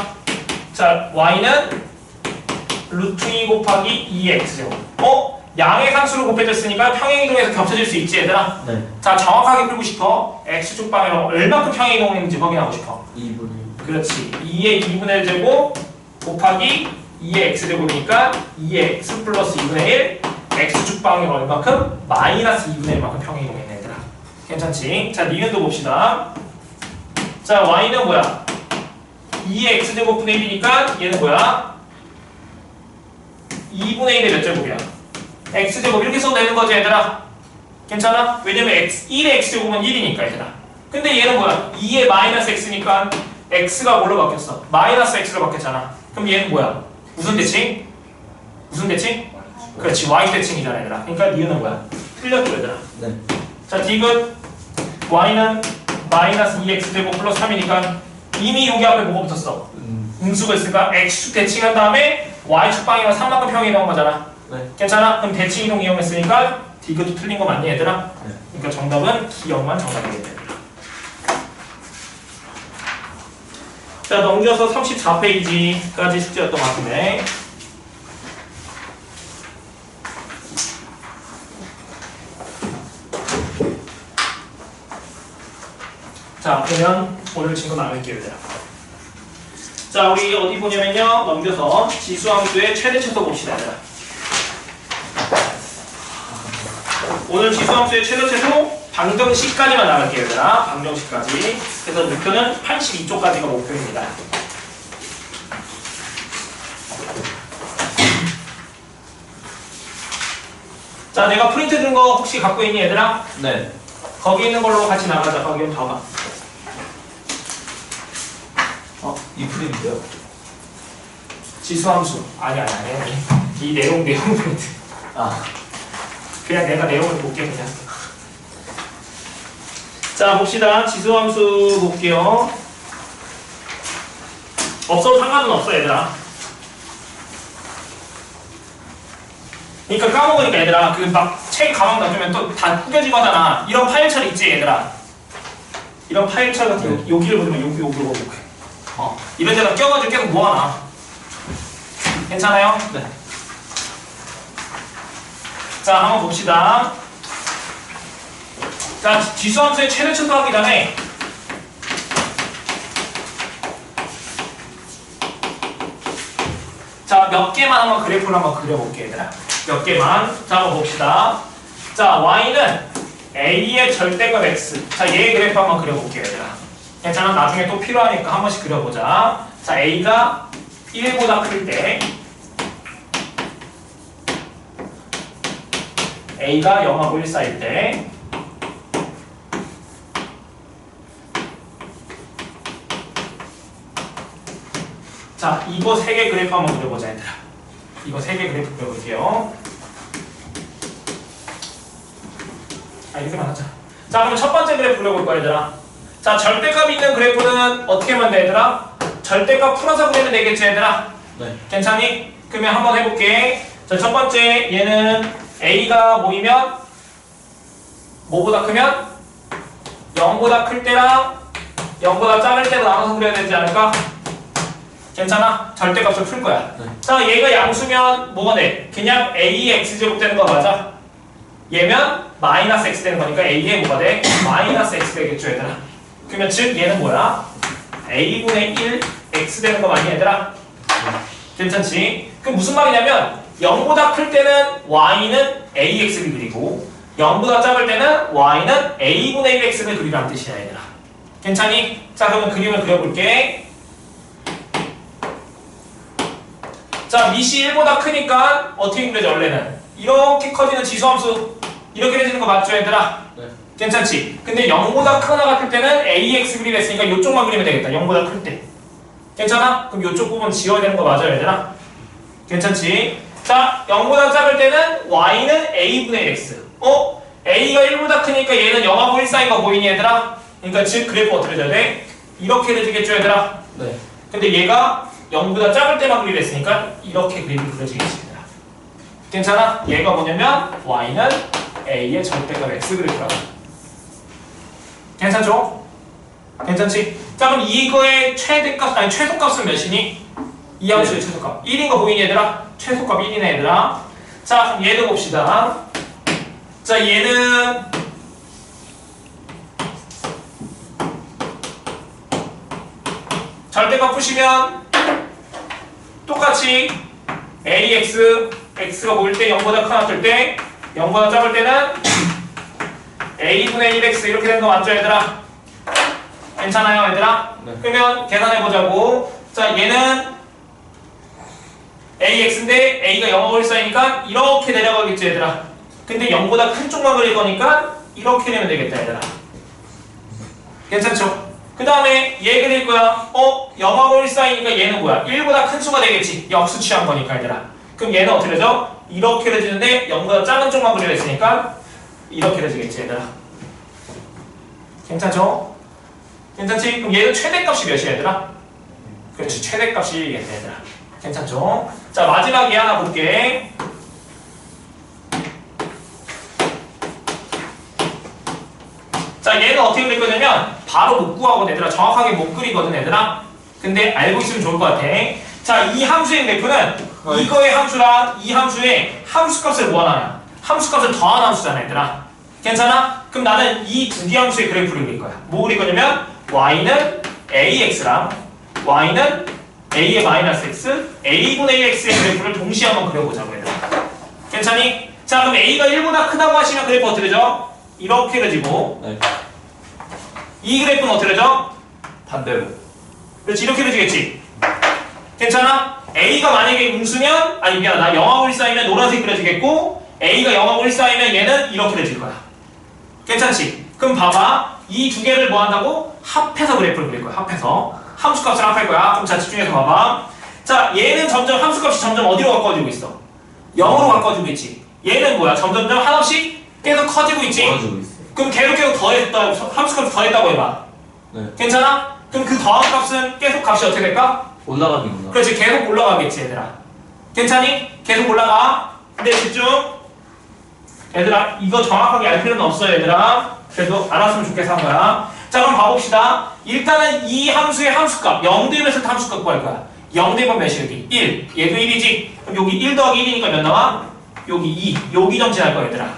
자 y는 루트 2 곱하기 2x제곱. 양의 상수를 곱해줬으니까 평행이동해서 겹쳐질 수 있지 얘들아? 네. 자 정확하게 풀고 싶어. x축 방향으로 얼마큼 평행이동했는지 확인하고 싶어. 2분의 그렇지. 2의 2분의 1 제곱 곱하기 2의 x제곱이니까 2의 x 플러스 2분의 1 x축 방향으로 얼마큼? 마이너스 2분의 1만큼 평행이동했네 얘들아. 괜찮지? 자 니은도 봅시다. 자 y는 뭐야? 2의 x제곱 분의 1이니까 얘는 뭐야? 2분의 1의 몇 제곱이야? x제곱 이렇게 써도 되는 거지 얘들아. 괜찮아? 왜냐면 1의 x제곱은 1이니까 얘들아. 근데 얘는 뭐야? 2의 마이너스 x니까 x가 뭘로 바뀌었어? 마이너스 x로 바뀌었잖아. 그럼 얘는 뭐야? 무슨 대칭? 무슨 대칭? 그렇지 y 대칭이잖아 얘들아. 그러니까 니은은 뭐야? 틀렸죠 얘들아. 네. 자 디귿 y는 마이너스 2x제곱 플러스 3이니까 이미 여기 앞에 뭐가 붙었어? 음수가 있으니까 x축 대칭한 다음에 y축 방향은 3만큼 평행이 나온 거잖아. 네. 괜찮아? 그럼 대칭 이동 이용했으니까 디귿도 틀린 거 맞니 얘들아? 네. 그러니까 정답은 기억만 정답이겠다 얘들아. 자 넘겨서 34페이지까지 숙제였던 것 같은데 자 그러면 오늘 친구 나눌게요 얘들아. 자 우리 어디 보냐면요 넘겨서 지수함수의 최대 최소 봅시다 얘들아. 오늘 지수함수의 최대 최소 방정식까지만 나갈게요 얘들아. 방정식까지. 그래서 목표는 82쪽까지가 목표입니다. 자 내가 프린트 준 거 혹시 갖고 있니 얘들아? 네. 거기 있는 걸로 같이 나가자. 거기 좀 봐봐. 이 프린트요? 지수함수. 아니. 이 내용 프린트. 아. 그냥 내가 내용을 볼게 그냥. 자 봅시다. 지수함수 볼게요. 없어도 상관은 없어 얘들아. 그러니까 까먹으니까 얘들아 그 막 책 가방 놔두면 또 다 구겨지고 하잖아. 이런 파일처리 있지 얘들아. 이런 파일처리 같은 거 여기를 보면 여기로 이런 데다 껴가지고 계속 모아놔. 괜찮아요? 네. 자 한번 봅시다. 자 지수함수의 최대치도 하기 전에 자 몇 개만 한번 그래프를 한번 그려볼게 얘들아. 몇 개만. 자 한번 봅시다. 자 y는 a의 절대값 x. 자 얘 그래프 한번 그려볼게요 얘들아. 괜찮아? 나중에 또 필요하니까 한 번씩 그려보자. 자 a가 1보다 클 때 a가 0하고 1 사이일 때 자 이거 3개 그래프 한번 그려보자 얘들아. 이거 3개 그래프 그려볼게요. 이렇게만 하자. 자 그럼 첫 번째 그래프 그려볼 거야 얘들아. 자 절대값 있는 그래프는 어떻게 하면 돼 얘들아? 절대값 풀어서 그리면 되겠지 얘들아? 네. 괜찮니? 그러면 한번 해볼게. 자 첫 번째 얘는 a가 모이면 뭐보다 크면 0보다 클 때랑 0보다 작을 때로 나눠서 그려야 되지 않을까? 괜찮아? 절대값을 풀 거야. 네. 자 얘가 양수면 뭐가 돼? 그냥 ax 제곱 되는 거 맞아? 얘면 마이너스 x 되는 거니까 a에 뭐가 돼? 마이너스 x 되겠죠 얘들아. 그러면 즉 얘는 뭐야? a분의 1 x 되는 거 맞니 얘들아? 괜찮지? 그럼 무슨 말이냐면 0보다 클 때는 y는 ax를 그리고 0보다 작을 때는 y는 a분의 1x를 그리라는 뜻이야 얘들아. 괜찮니? 자 그러면 그림을 그려볼게. 자 밑이 1보다 크니까 어떻게 그려져 원래는? 이렇게 커지는 지수함수 이렇게 그려지는 거 맞죠 얘들아? 네. 괜찮지? 근데 0보다 크거나 같을 때는 ax 그리려 했으니까 이쪽만 그리면 되겠다. 0보다 클 때. 괜찮아? 그럼 이쪽 부분 지워야 되는 거 맞아요 얘들아? 괜찮지? 자 0보다 작을 때는 y는 a분의 x. a가 1보다 크니까 얘는 0하고 1 사이인 거 보이니 얘들아? 그러니까 즉 그래프 어떻게 돼야 돼? 이렇게 그려지겠죠 얘들아? 네. 근데 얘가 0보다 작을 때만 그리려 했으니까 이렇게 그림이 그려지겠지 얘들아. 괜찮아? 얘가 뭐냐면 y는 a의 절대값 x 그래프라고. 괜찮죠? 괜찮지? 자 그럼 이거의 최대값 아니 최소값은 몇이니? 이 함수의 최소값 1인 거 보이니 얘들아? 최소값 1이네 얘들아. 자 그럼 얘도 봅시다. 자 얘는 절대값 푸시면 똑같이 ax x가 모일 때 0보다 크나 클 때 0보다 작을 때는 a분의 1x 이렇게 되는 거 맞죠 얘들아? 괜찮아요 얘들아? 네. 그러면 계산해보자고. 자 얘는 ax인데 a가 0하고 1 사이니까 이렇게 내려가겠지 얘들아. 근데 0보다 큰 쪽만 그릴 거니까 이렇게 되면 되겠다 얘들아. 괜찮죠? 그 다음에 얘 그릴 거야. 0하고 1 사이니까 얘는 뭐야? 1보다 큰 수가 되겠지. 역수 취한 거니까 얘들아. 그럼 얘는 어떻게 되죠? 이렇게 되지는데 0보다 작은 쪽만 그리려 했으니까 이렇게 되지겠지 얘들아. 괜찮죠? 괜찮지? 그럼 얘는 최대값이 몇이야 얘들아? 그렇지 최대값이 얘들아. 괜찮죠? 자 마지막 얘 하나 볼게. 자 얘는 어떻게 그릴 거냐면 바로 못 구하거든 얘들아. 정확하게 못 그리거든 얘들아. 근데 알고 있으면 좋을 것 같아. 자 이 함수의 그래프는 이거의 함수랑 이 함수의 함수값을 모아놔요. 함수값을 더한 함수잖아 얘들아. 괜찮아? 그럼 나는 이 두 개 함수의 그래프를 그릴 거야. 뭐 그릴 거냐면 y는 ax랑 y는 a의 마이너스 x, a분의 1x의 그래프를 동시에 한번 그려보자고 얘들아. 괜찮니? 자 그럼 a가 1보다 크다고 하시면 그래프 어떻게 되죠? 이렇게 그려지고 네. 이 그래프는 어떻게 되죠? 반대로. 그렇지 이렇게 그려지겠지? 괜찮아? a가 만약에 음수면 아니 미안 나 0하고 1 사이면 노란색 그려지겠고 a가 0하고 1 사이면 얘는 이렇게 그려질 거야. 괜찮지? 그럼 봐봐 이 두 개를 뭐 한다고? 합해서 그래프를 그릴 거야. 합해서 함수값을 합할 거야. 그럼 자 집중해서 봐봐. 자 얘는 점점 함수값이 점점 어디로 가까워지고 있어? 0으로 가까워지고 있지. 얘는 뭐야? 점점점 한없이 계속 커지고 있지. 멀어지고 있어요. 그럼 계속 더했다 함수값을 더했다고 해봐. 네. 괜찮아? 그럼 그 더한 값은 계속 값이 어떻게 될까? 올라가기구나. 그렇지 계속 올라가겠지 얘들아. 괜찮니? 계속 올라가. 근데 집중. 얘들아 이거 정확하게 알 필요는 없어요 얘들아. 그래도 알았으면 좋겠어 한 거야. 자 그럼 봐봅시다. 일단은 이 함수의 함수값 0 대입했을 때 함수값 구할 거야. 0 대입은 몇이 여기? 1. 얘도 1이지. 그럼 여기 1 더하기 1이니까 몇 나와? 여기 2. 여기 점진할 거야 얘들아.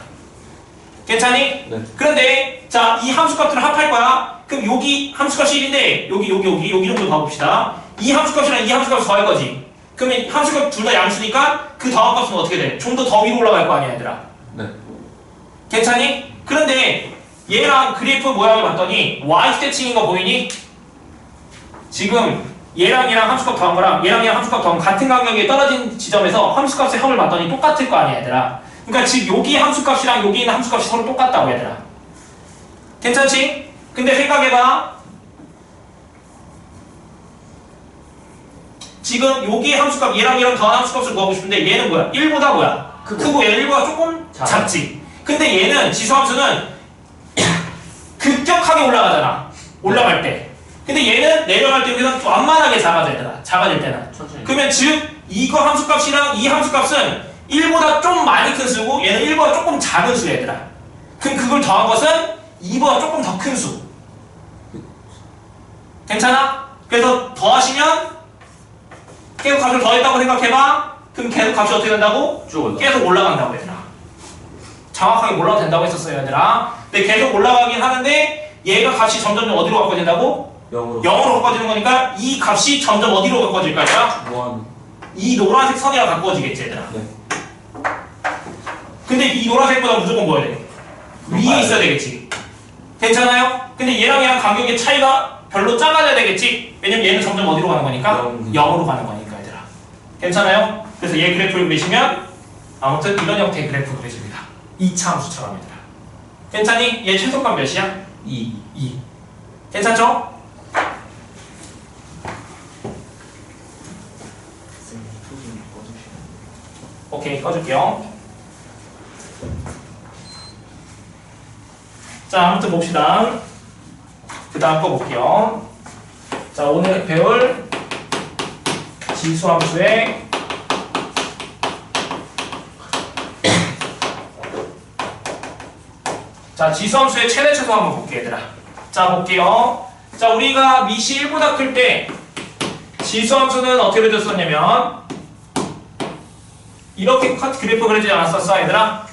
괜찮니? 네. 그런데 자 이 함수값들을 합할 거야. 그럼 여기 함수값이 1인데 여기 좀 봐봅시다. 이 함수값이랑 이 함수값을 더할 거지. 그러면 함수값 둘 다 양수니까 그 다음 값은 어떻게 돼? 좀 더 위로 올라갈 거 아니야 얘들아. 네. 괜찮니? 그런데 얘랑 그래프 모양을 봤더니 Y스태칭인 거 보이니? 지금 얘랑 함수값 더한 거랑 얘랑 함수값 더한 같은 간격에 떨어진 지점에서 함수값의 합을 봤더니 똑같을 거 아니야 얘들아. 그러니까 지금 여기 함수값이랑 여기 있는 함수값이 서로 똑같다고 얘들아. 괜찮지? 근데 생각해봐. 지금 여기 함수값 얘랑 더한 함수값을 구하고 싶은데 얘는 뭐야? 1보다 뭐야? 크고 얘는 1보다 조금 작지. 근데 얘는 지수함수는 급격하게 올라가잖아. 올라갈 때. 근데 얘는 내려갈 때 여기서 완만하게 작아지잖아. 작아질 때는. 천천히. 그러면 즉 이거 함수값이랑 이 함수값은 1보다 좀 많이 큰 수고 얘는 1보다 조금 작은 수야 얘들아. 그럼 그걸 더한 것은 2보다 조금 더 큰 수. 괜찮아? 그래서 더하시면 계속 값을 더했다고 생각해봐. 그럼 계속 값이 어떻게 된다고? 쭉 올라. 계속 올라간다고 얘들아. 정확하게 몰라도 된다고 했었어요 얘들아. 근데 계속 올라가긴 하는데 얘가 값이 점점 어디로 바꿔진다고? 0으로. 0으로 바꿔지는 거니까 이 값이 점점 어디로 바꿔질 거야? 무한. 이 노란색 선이랑 바꿔지겠지 얘들아. 네. 근데 이 노란색보다 무조건 뭐야 돼? 위에 있어야 되겠지. 괜찮아요? 근데 얘랑 간격의 차이가 별로 작아져야 되겠지. 왜냐면 얘는 점점 어디로 가는 거니까? 0으로 가는 거니까 얘들아. 괜찮아요? 그래서 얘 그래프를 그리시면 아무튼 이런 형태의 그래프 그려집니다. 2차 함수처럼 얘들아. 괜찮니? 얘 최소값 몇이야? 2. 괜찮죠? 오케이, 꺼줄게요. 자, 아무튼 봅시다. 그 다음 거 볼게요. 자, 오늘 배울 지수함수의 자, 지수함수의 최대 최소 한번 볼게요, 얘들아. 자, 볼게요. 자, 우리가 미시 1보다 클 때 지수함수는 어떻게 그려졌었냐면 이렇게 컷 그래프 그려지지 않았었어, 얘들아?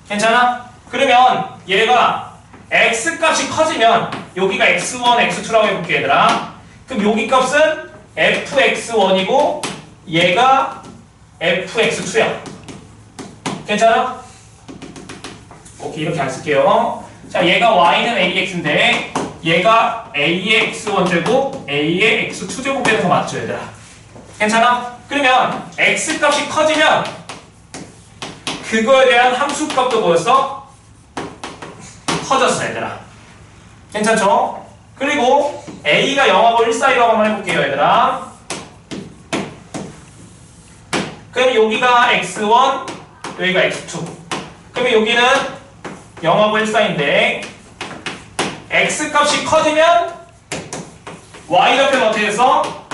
괜찮아? 그러면 얘가 x값이 커지면 여기가 x1, x2라고 해볼게, 얘들아. 그럼 여기 값은 fx1이고 얘가 fx2야. 괜찮아? 오케이, 이렇게 안 쓸게요. 자, 얘가 y는 ax인데 얘가 a의 x1제곱 a의 x2제곱이 더 맞죠, 얘들아? 괜찮아? 그러면 x값이 커지면 그거에 대한 함수값도 뭐였어? 커졌어, 얘들아. 괜찮죠? 그리고 a가 0하고 1 사이라고 한번 해볼게요, 얘들아. 그럼 여기가 x1, 여기가 x2. 그러면 여기는 0하고 1 사이인데 x값이 커지면 y좌표는 어떻게 됐어?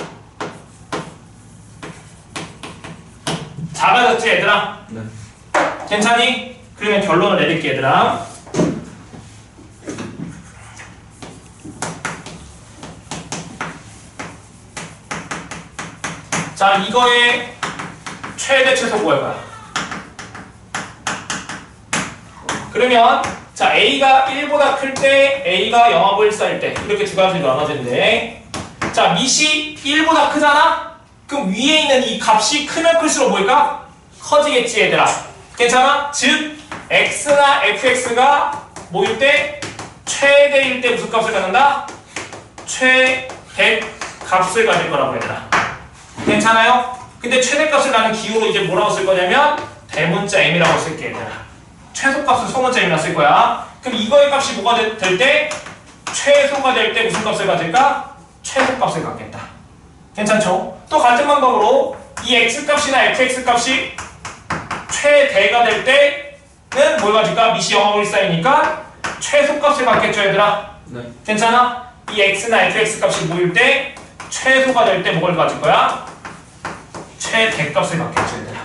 작아졌지, 얘들아? 네. 괜찮니? 그러면 결론을 내릴게, 얘들아. 자, 이거의 최대 최소 구할 거야. 그러면 자, a가 1보다 클 때, a가 0하고 1 사이일 때 이렇게 두 가지로 나눠지는데 자, 밑이 1보다 크잖아? 그럼 위에 있는 이 값이 크면 클수록 뭘까? 커지겠지, 얘들아. 괜찮아? 즉 x나 fx가 모일 때 최대일 때 무슨 값을 갖는다? 최대 값을 가질 거라고, 얘들아. 괜찮아요? 근데 최대값을 나는 기호로 이제 뭐라고 쓸 거냐면 대문자 m이라고 쓸게, 얘들아. 최소값을 소문자 m이라 쓸 거야. 그럼 이거의 값이 뭐가 될 때? 최소가 될 때 무슨 값을 가질까? 최소값을 갖겠다. 괜찮죠? 또 같은 방법으로 이 x값이나 fx값이 최대가 될 때는 뭘 가질까? 밑이 0하고 1 사이니까 최소값을 갖겠죠, 얘들아? 네. 괜찮아? 이 x나 fx값이 모일 때 최소가 될 때 뭘 가질 거야? 최대값을 갖겠죠, 얘들아.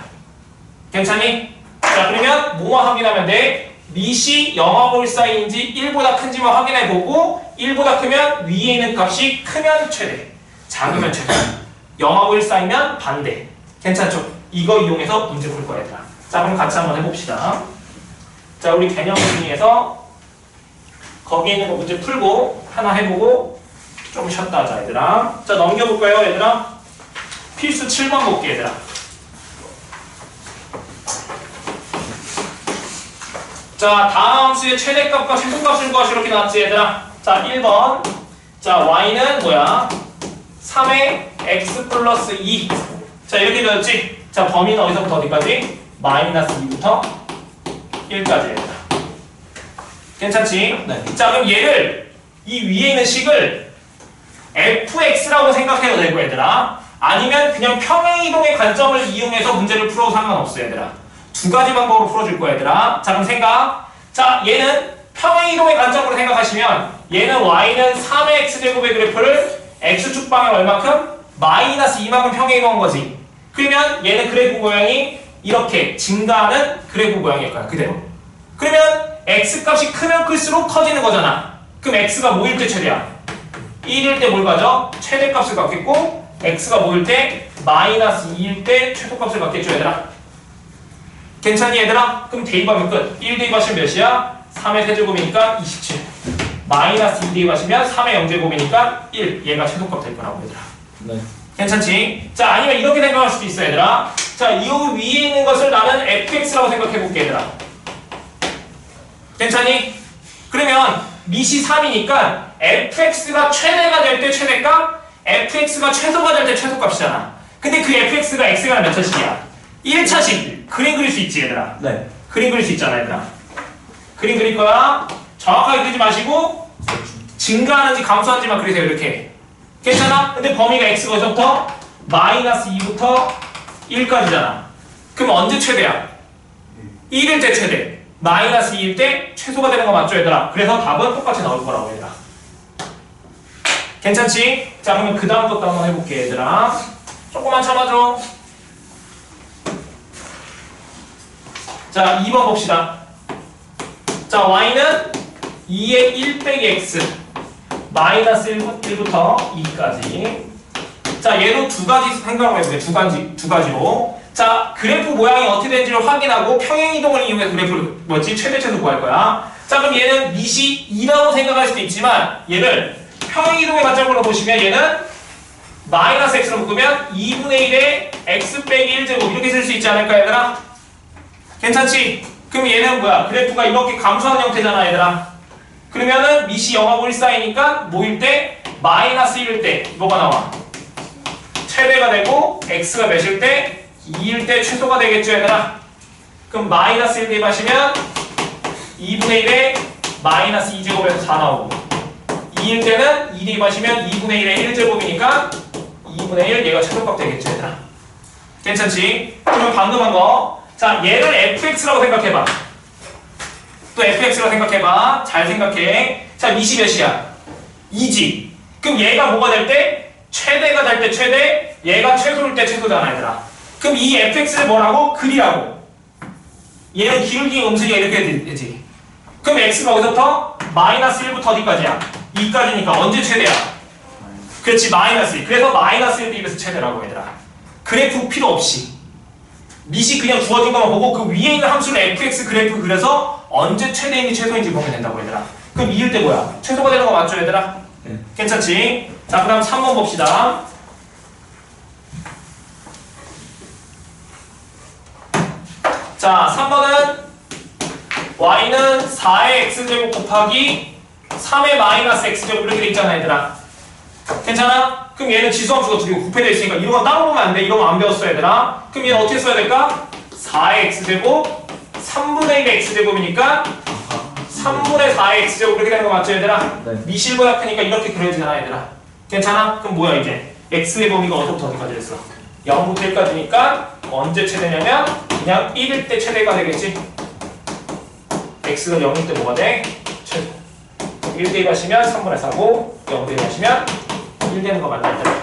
괜찮니? 자, 그러면 뭐만 확인하면 돼? 밑이 0하고 1 사이인지 1보다 큰지만 확인해보고 1보다 크면 위에 있는 값이 크면 최대, 작으면 최대. 0하고 1 사이면 반대. 괜찮죠? 이거 이용해서 문제 풀 거야, 얘들아. 자, 그럼 같이 한번 해봅시다. 자, 우리 개념 중에서 거기에 있는 거 문제 풀고 하나 해보고 좀 쉬었다 하자, 얘들아. 자, 넘겨볼까요, 얘들아? 필수 7번 볼게, 얘들아. 자, 다음 수의 최대값과 최소값을 구하시 이렇게 나왔지, 얘들아. 자, 1번. 자, y는 뭐야? 3의 x 플러스 2. 자, 이렇게 되었지? 자, 범위는 어디서부터 어디까지? 마이너스 2부터 1까지, 얘들아. 괜찮지? 네. 자, 그럼 얘를 이 위에 있는 식을 fx라고 생각해도 되고, 얘들아. 아니면 그냥 평행이동의 관점을 이용해서 문제를 풀어도 상관없어, 얘들아. 두 가지 방법으로 풀어줄 거야, 얘들아. 자, 그럼 생각. 자, 얘는 평행이동의 관점으로 생각하시면 얘는 y는 3의 x제곱의 그래프를 x축 방향 얼마큼? 마이너스 2만큼 평행이동한 거지. 그러면 얘는 그래프 모양이 이렇게 증가하는 그래프 모양일 거야, 그대로. 그러면 x값이 크면 클수록 커지는 거잖아. 그럼 x가 뭐일 때 최대야? 1일 때 뭘 가져? 최대값을 갖겠고 x가 뭐일 때? 마이너스 2일 때 최소값을 갖겠죠, 얘들아. 괜찮니, 얘들아? 그럼 대입하면 끝. 1 대입하시면 몇이야? 3의 세제곱이니까 27. 마이너스 2 대입하시면 3의 0제곱이니까 1. 얘가 최소값 될 거라고, 얘들아. 네. 괜찮지? 자, 아니면 이렇게 생각할 수도 있어, 얘들아. 자, 이 위에 있는 것을 나는 fx라고 생각해볼게, 얘들아. 괜찮니? 그러면 밑이 3이니까 fx가 최대가 될 때 최대값, fx가 최소가 될 때 최소값이잖아. 근데 그 fx가 x가 몇 차식이야? 1차식. 그림 그릴 수 있지, 얘들아. 네. 그림 그릴 수 있잖아, 얘들아. 그림 그릴 거야. 정확하게 그리지 마시고 증가하는지 감소하는지만 그리세요, 이렇게. 괜찮아? 근데 범위가 x가 어디서부터? 마이너스 2부터 1까지잖아. 그럼 언제 최대야? 1일 때 최대. 마이너스 2일 때 최소가 되는 거 맞죠, 얘들아? 그래서 답은 똑같이 나올 거라고, 얘들아. 괜찮지? 자, 그러면 그 다음 것도 한번 해볼게, 얘들아. 조금만 참아줘. 자, 2번 봅시다. 자, y는 2의 1 빼기 x 마이너스 1부터 2까지. 자, 얘도 두 가지 생각을 해보세요. 두 가지로. 자, 그래프 모양이 어떻게 되는지를 확인하고 평행이동을 이용해서 그래프를 최대 최소 구할 거야. 자, 그럼 얘는 밑이 2라고 생각할 수도 있지만 얘를 평행이동의 관점으로 보시면 얘는 마이너스 x로 묶으면 2분의 1의 x 빼기 1제곱 이렇게 쓸 수 있지 않을까, 얘들아? 괜찮지? 그럼 얘는 뭐야? 그래프가 이렇게 감소하는 형태잖아, 얘들아. 그러면은 밑이 0하고 1 사이니까 뭐일 때? 마이너스 1일 때 뭐가 나와? 최대가 되고 x가 몇일 때? 2일 때 최소가 되겠죠, 얘들아. 그럼 마이너스 1 대입하시면 2분의 1에 마이너스 2제곱에서 4 나오고 2일 때는 2 대입하시면 2분의 1에 1제곱이니까 2분의 1 얘가 최소값 되겠죠, 얘들아. 괜찮지? 그러면 방금 한 거 자, 얘를 fx라고 생각해봐. 또 fx라고 생각해봐. 잘 생각해. 자, 밑이 몇이야? 2지. 그럼 얘가 뭐가 될 때? 최대가 될 때 최대, 얘가 최소일 때 최소잖아, 얘들아. 그럼 이 fx를 뭐라고? 그리라고. 얘는 기울기 음수기가 이렇게 되지. 그럼 x가 어디서부터? 마이너스 1부터 어디까지야? 2까지니까 언제 최대야? 그렇지, 마이너스 1. 그래서 마이너스 1 대입해서 최대라고, 얘들아. 그래프 필요 없이. 밑이 그냥 주어진 것만 보고 그 위에 있는 함수를 fx 그래프 그려서 언제 최대인지 최소인지 보면 된다고, 얘들아. 그럼 2일 때 뭐야? 최소가 되는 거 맞죠, 얘들아? 네. 괜찮지? 자, 그 다음 3번 봅시다. 자, 3번은 y는 4의 x제곱 곱하기 3의 마이너스 x제곱 이렇게 돼 있잖아, 얘들아. 괜찮아? 그럼 얘는 지수함수가 두 개 곱해져 있으니까 이런 건 따로 보면 안 돼. 이런 거 안 배웠어, 얘들아. 그럼 얘는 어떻게 써야 될까? 4의 x제곱 3분의 1의 x제곱이니까 3분의 4의 x제곱 이렇게 되는 거 맞죠, 얘들아? 네. 미실보다 크니까 이렇게 그려지잖아, 얘들아. 괜찮아? 그럼 뭐야, 이제? x의 범위가 어디부터 어디까지 됐어? 0부터 1까지니까 언제 최대냐면 그냥 1일 때 최대가 되겠지. x가 0일 때 뭐가 돼? 최소. 1 대입하시면 3분의 4고 0 대입하시면 1 되는 거 맞나, 얘들아?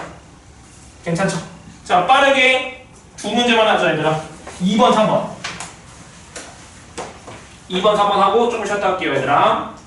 괜찮죠? 자, 빠르게 두 문제만 하자, 얘들아. 2번, 3번. 2번, 4번 하고 좀 쉬었다 할게요, 얘들아.